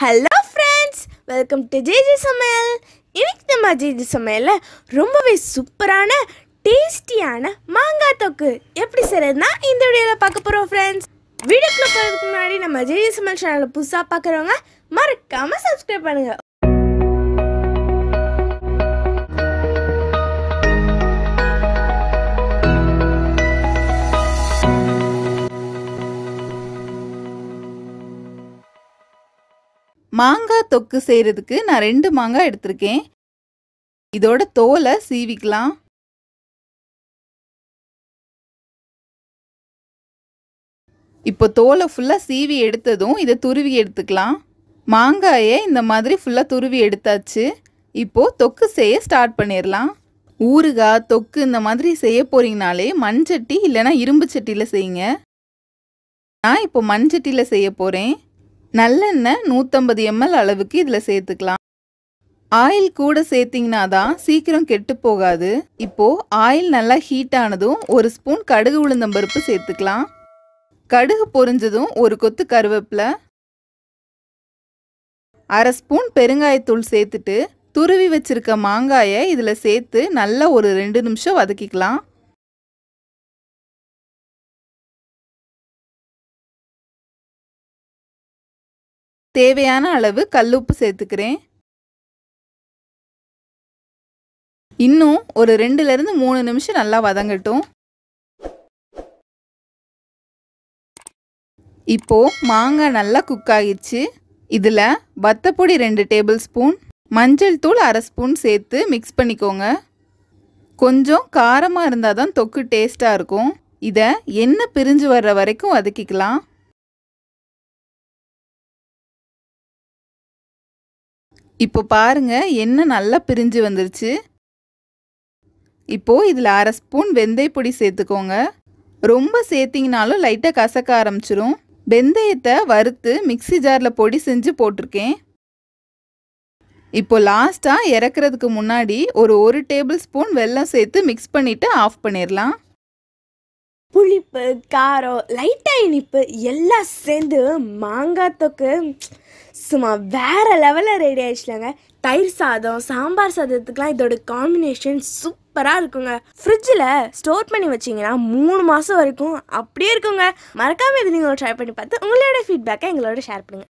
Hello friends, welcome to JJ சமையல். இன்னைக்கு நம்ம ஜேஜே சமையலில் ரொம்பவே சூப்பரான டேஸ்டியான மாங்காய் தொக்கு எப்படி செய்யறதுனா இந்த வீடியோவில் பார்க்க போகிறோம் ஃப்ரெண்ட்ஸ். வீடியோக்குள்ள போகிறதுக்கு முன்னாடி நம்ம ஜேஜே சமையல் சேனலை புதுசாக பார்க்குறவங்க மறக்காமல் சப்ஸ்கிரைப் பண்ணுங்கள். மாங்காய் தொக்கு செய்கிறதுக்கு நான் 2 மாங்காய் எடுத்திருக்கேன். இதோட தோலை சீவிக்கலாம். இப்போ தோலை ஃபுல்லாக சீவி எடுத்ததும் இதை துருவி எடுத்துக்கலாம். மாங்காயை இந்த மாதிரி ஃபுல்லாக துருவி எடுத்தாச்சு. இப்போது தொக்கு செய்ய ஸ்டார்ட் பண்ணிடலாம். ஊறுகாய் தொக்கு இந்த மாதிரி செய்ய போகிறீங்கனாலே மண்சட்டி இல்லைனா இரும்பு சட்டியில் செய்யுங்க. நான் இப்போ மண்சட்டியில் செய்ய போகிறேன். நல்லெண்ணெய் 150 ml அளவுக்கு இதில் சேர்த்துக்கலாம். ஆயில் கூட சேர்த்திங்கன்னா தான் சீக்கிரம் கெட்டு போகாது. இப்போது ஆயில் நல்லா ஹீட் ஆனதும் 1 ஸ்பூன் கடுகு உளுந்தம்பருப்பு சேர்த்துக்கலாம். கடுகு பொரிஞ்சதும் 1 கொத்து கருவேப்பிலை, 1/2 ஸ்பூன் பெருங்காயத்தூள் சேர்த்துட்டு துருவி வச்சிருக்க மாங்காயை இதில் சேர்த்து நல்லா ஒரு 2 நிமிஷம் வதக்கிக்கலாம். தேவையான அளவு கல்லுப்பு சேர்த்துக்கிறேன். இன்னும் ஒரு 2லேருந்து 3 நிமிஷம் நல்லா வதங்கட்டும். இப்போ மாங்காய் நல்லா குக் ஆகிடுச்சு. இதில் வத்தப்பொடி 2 டேபிள் ஸ்பூன், மஞ்சள் தூள் 1/2 ஸ்பூன் சேர்த்து மிக்ஸ் பண்ணிக்கோங்க. கொஞ்சம் காரமாக இருந்தால் தான் தொக்கு டேஸ்ட்டாக இருக்கும். இதை எண்ணெய் பிரிஞ்சு வர்ற வரைக்கும் வதக்கிக்கலாம். இப்போ பாருங்க, எண்ணெய் நல்லா பிரிஞ்சு வந்துருச்சு. இப்போது இதில் 1/2 ஸ்பூன் வெந்தயப்பொடி சேர்த்துக்கோங்க. ரொம்ப சேர்த்திங்கனாலும் லைட்டாக கசக்க ஆரம்பிச்சிரும். வெந்தயத்தை வறுத்து மிக்ஸி ஜாரில் பொடி செஞ்சு போட்டிருக்கேன். இப்போ லாஸ்ட்டாக இறக்குறதுக்கு முன்னாடி ஒரு 1 டேபிள் ஸ்பூன் வெல்லம் சேர்த்து மிக்ஸ் பண்ணிவிட்டு ஆஃப் பண்ணிடலாம். புளிப்பு, காரம், லைட்டாக இனிப்பு எல்லாம் சேர்ந்து மாங்காய் தொக்கு சும்மா வேறு லெவலில் ரெடி ஆகிடுச்சுலங்க. தயிர் சாதம், சாம்பார் சாதத்துக்கெலாம் இதோட காம்பினேஷன் சூப்பராக இருக்குங்க. ஃப்ரிட்ஜில் ஸ்டோர் பண்ணி வச்சிங்கன்னா 3 மாதம் வரைக்கும் அப்படியே இருக்குங்க. மறக்காமல் இது நீங்கள் ட்ரை பண்ணி பார்த்து உங்களோட ஃபீட்பேக்கை எங்களோட ஷேர் பண்ணுங்கள்.